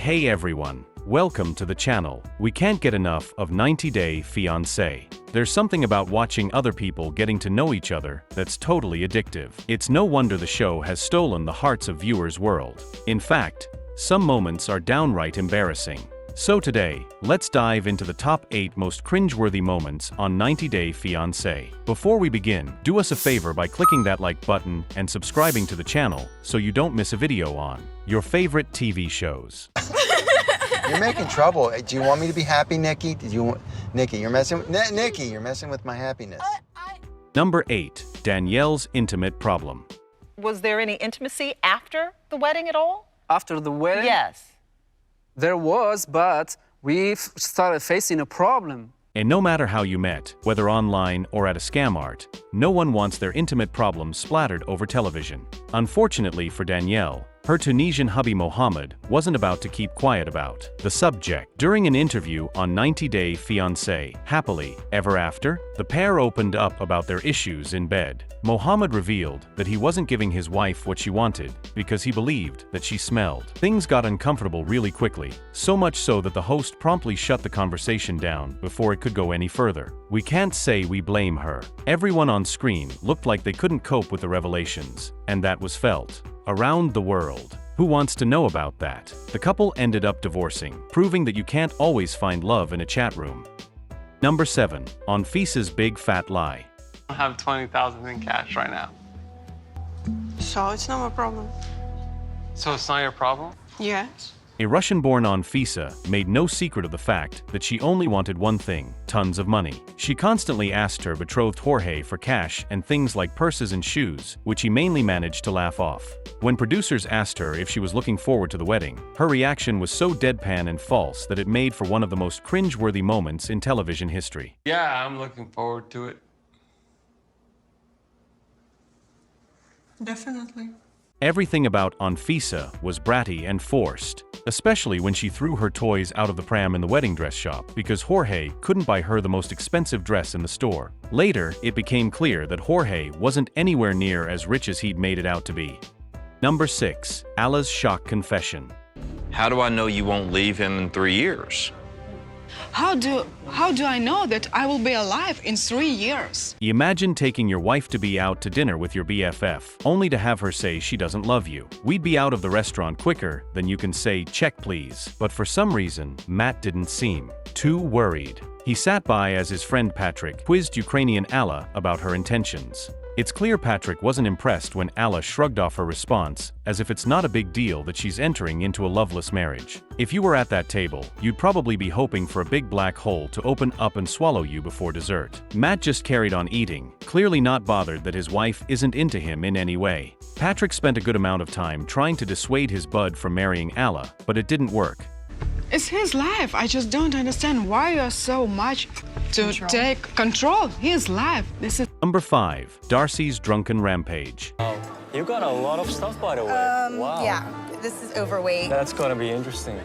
Hey everyone, welcome to the channel. We can't get enough of 90 Day Fiance. There's something about watching other people getting to know each other that's totally addictive. It's no wonder the show has stolen the hearts of viewers world. In fact, some moments are downright embarrassing. So today, let's dive into the top 8 most cringeworthy moments on 90 Day Fiance. Before we begin, do us a favor by clicking that like button and subscribing to the channel so you don't miss a video on your favorite TV shows. You're making trouble. Do you want me to be happy, Nikki? Nikki, you're messing with my happiness. Number 8. Danielle's intimate problem. Was there any intimacy after the wedding at all? After the wedding? Yes. There was, but we started facing a problem. And no matter how you met, whether online or at a scam art, no one wants their intimate problems splattered over television. Unfortunately for Danielle, her Tunisian hubby Mohammed wasn't about to keep quiet about the subject. During an interview on 90 Day Fiancé, Happily Ever After, the pair opened up about their issues in bed. Mohammed revealed that he wasn't giving his wife what she wanted because he believed that she smelled. Things got uncomfortable really quickly, so much so that the host promptly shut the conversation down before it could go any further. We can't say we blame her. Everyone on screen looked like they couldn't cope with the revelations, and that was felt around the world. Who wants to know about that? The couple ended up divorcing, proving that you can't always find love in a chat room. Number 7. On Fisa's big fat lie. I have 20,000 in cash right now. So it's not my problem. So it's not your problem? Yes. A Russian-born Anfisa made no secret of the fact that she only wanted one thing: tons of money. She constantly asked her betrothed Jorge for cash and things like purses and shoes, which he mainly managed to laugh off. When producers asked her if she was looking forward to the wedding, her reaction was so deadpan and false that it made for one of the most cringe-worthy moments in television history. Yeah, I'm looking forward to it. Definitely. Everything about Anfisa was bratty and forced, especially when she threw her toys out of the pram in the wedding dress shop because Jorge couldn't buy her the most expensive dress in the store. Later, it became clear that Jorge wasn't anywhere near as rich as he'd made it out to be. Number 6. Ala's shock confession. How do I know you won't leave him in 3 years? How do I know that I will be alive in 3 years? Imagine taking your wife-to-be out to dinner with your BFF, only to have her say she doesn't love you. We'd be out of the restaurant quicker than you can say, "Check please." But for some reason, Matt didn't seem too worried. He sat by as his friend Patrick quizzed Ukrainian Alla about her intentions. It's clear Patrick wasn't impressed when Alla shrugged off her response, as if it's not a big deal that she's entering into a loveless marriage. If you were at that table, you'd probably be hoping for a big black hole to open up and swallow you before dessert. Matt just carried on eating, clearly not bothered that his wife isn't into him in any way. Patrick spent a good amount of time trying to dissuade his bud from marrying Alla, but it didn't work. It's his life. I just don't understand why you're so much to take control. His life. This is Number 5. Darcy's drunken rampage. You got a lot of stuff, by the way. Wow. Yeah, this is overweight. That's gonna be interesting.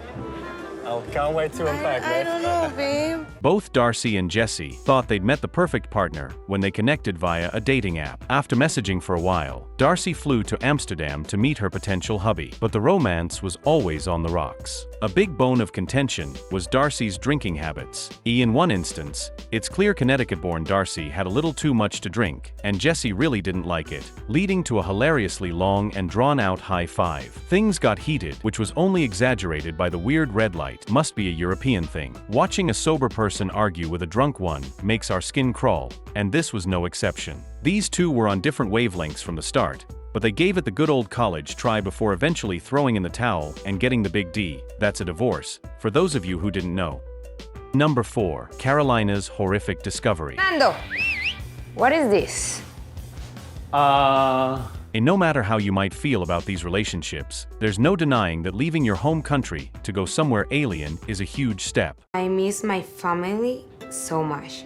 I can't wait to unpack I don't know, babe. Both Darcy and Jesse thought they'd met the perfect partner when they connected via a dating app. After messaging for a while, Darcy flew to Amsterdam to meet her potential hubby, but the romance was always on the rocks. A big bone of contention was Darcy's drinking habits. In one instance, it's clear Connecticut-born Darcy had a little too much to drink, and Jesse really didn't like it, leading to a hilariously long and drawn-out high five. Things got heated, which was only exaggerated by the weird red light. Must be a European thing. Watching a sober person argue with a drunk one makes our skin crawl, and this was no exception. These two were on different wavelengths from the start, but they gave it the good old college try before eventually throwing in the towel and getting the big D. That's a divorce, for those of you who didn't know. Number 4. Carolina's horrific discovery. Nando, what is this? And no matter how you might feel about these relationships, there's no denying that leaving your home country to go somewhere alien is a huge step. I miss my family so much.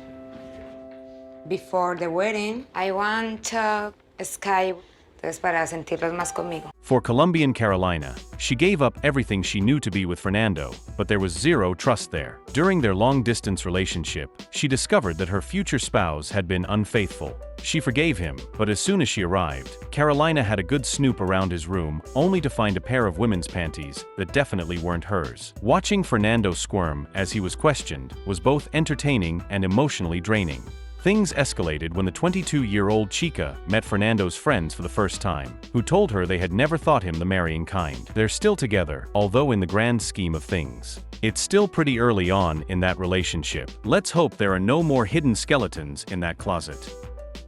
Before the wedding, I want to sky Entonces, para sentirlos más conmigo. For Colombian Carolina, she gave up everything she knew to be with Fernando, but there was zero trust there. During their long-distance relationship, she discovered that her future spouse had been unfaithful. She forgave him, but as soon as she arrived, Carolina had a good snoop around his room, only to find a pair of women's panties that definitely weren't hers. Watching Fernando squirm as he was questioned was both entertaining and emotionally draining. Things escalated when the 22-year-old Chica met Fernando's friends for the first time, who told her they had never thought him the marrying kind. They're still together, although in the grand scheme of things, it's still pretty early on in that relationship. Let's hope there are no more hidden skeletons in that closet.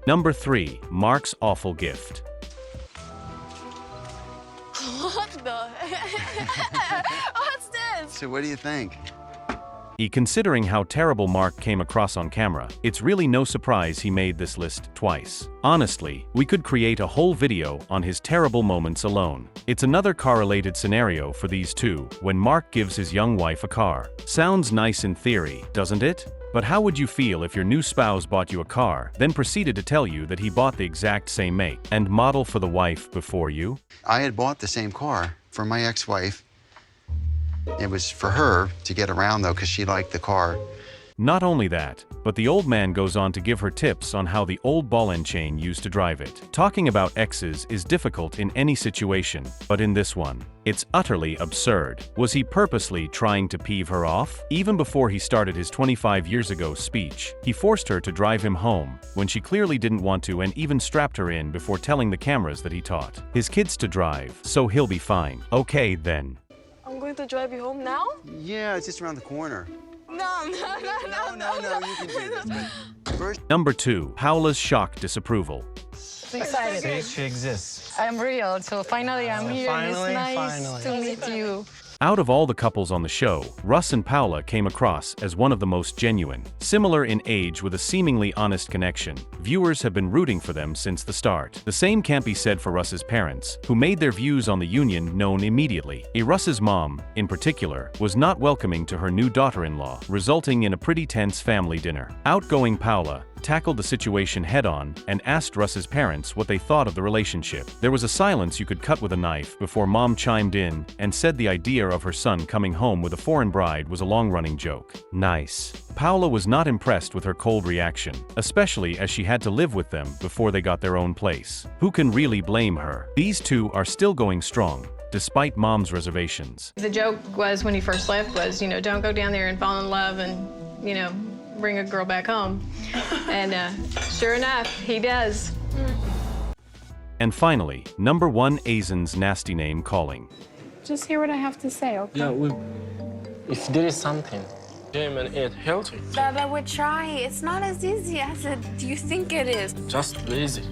Number 3. Mark's awful gift. What the? What's this? So what do you think? Considering how terrible Mark came across on camera, it's really no surprise he made this list twice. Honestly, we could create a whole video on his terrible moments alone. It's another car-related scenario for these two, when Mark gives his young wife a car. Sounds nice in theory, doesn't it? But how would you feel if your new spouse bought you a car, then proceeded to tell you that he bought the exact same make and model for the wife before you? I had bought the same car for my ex-wife. It was for her to get around, though, because she liked the car. Not only that, but the old man goes on to give her tips on how the old ball and chain used to drive it. Talking about exes is difficult in any situation, but in this one, it's utterly absurd. Was he purposely trying to peeve her off? Even before he started his 25 years ago speech, he forced her to drive him home, when she clearly didn't want to, and even strapped her in before telling the cameras that he taught his kids to drive, so he'll be fine. Okay then. I'm going to drive you home now? Yeah, it's just around the corner. No, No, you can do this. But first, Number 2. Paula's shock disapproval. See, she exists. I'm real, so finally I'm here. Finally, It's nice finally. to meet you. Out of all the couples on the show, Russ and Paula came across as one of the most genuine. Similar in age with a seemingly honest connection, viewers have been rooting for them since the start. The same can't be said for Russ's parents, who made their views on the union known immediately. Russ's mom, in particular, was not welcoming to her new daughter-in-law, resulting in a pretty tense family dinner. Outgoing Paula tackled the situation head-on and asked Russ's parents what they thought of the relationship. There was a silence you could cut with a knife before Mom chimed in and said the idea of her son coming home with a foreign bride was a long-running joke. Nice. Paula was not impressed with her cold reaction, especially as she had to live with them before they got their own place. Who can really blame her? These two are still going strong, despite Mom's reservations. The joke was when he first left was, don't go down there and fall in love and, bring a girl back home. And sure enough, he does. And finally, number 1. Aizen's nasty name calling. Just hear what I have to say, okay? Yeah, if there is something, game and eat healthy. Baba, we're trying. It's not as easy as you think it is. Just lazy.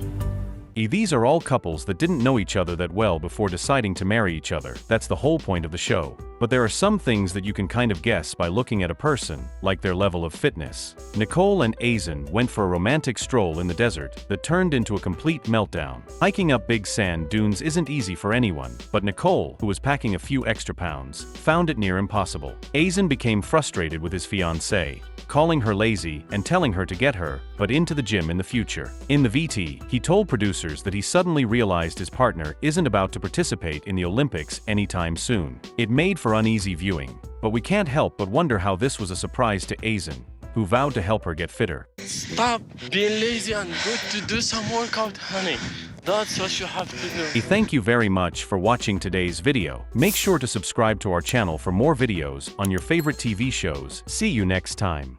These are all couples that didn't know each other that well before deciding to marry each other. That's the whole point of the show. But there are some things that you can kind of guess by looking at a person, like their level of fitness. Nicole and Aizen went for a romantic stroll in the desert that turned into a complete meltdown. Hiking up big sand dunes isn't easy for anyone, but Nicole, who was packing a few extra pounds, found it near impossible. Aizen became frustrated with his fiancée, calling her lazy and telling her to get her, but into the gym in the future. In the VT, he told producers that he suddenly realized his partner isn't about to participate in the Olympics anytime soon. It made for uneasy viewing, but we can't help but wonder how this was a surprise to Aizen, who vowed to help her get fitter. Stop being lazy and go to do some workout, honey. That's what you have to do. Thank you very much for watching today's video. Make sure to subscribe to our channel for more videos on your favorite TV shows. See you next time.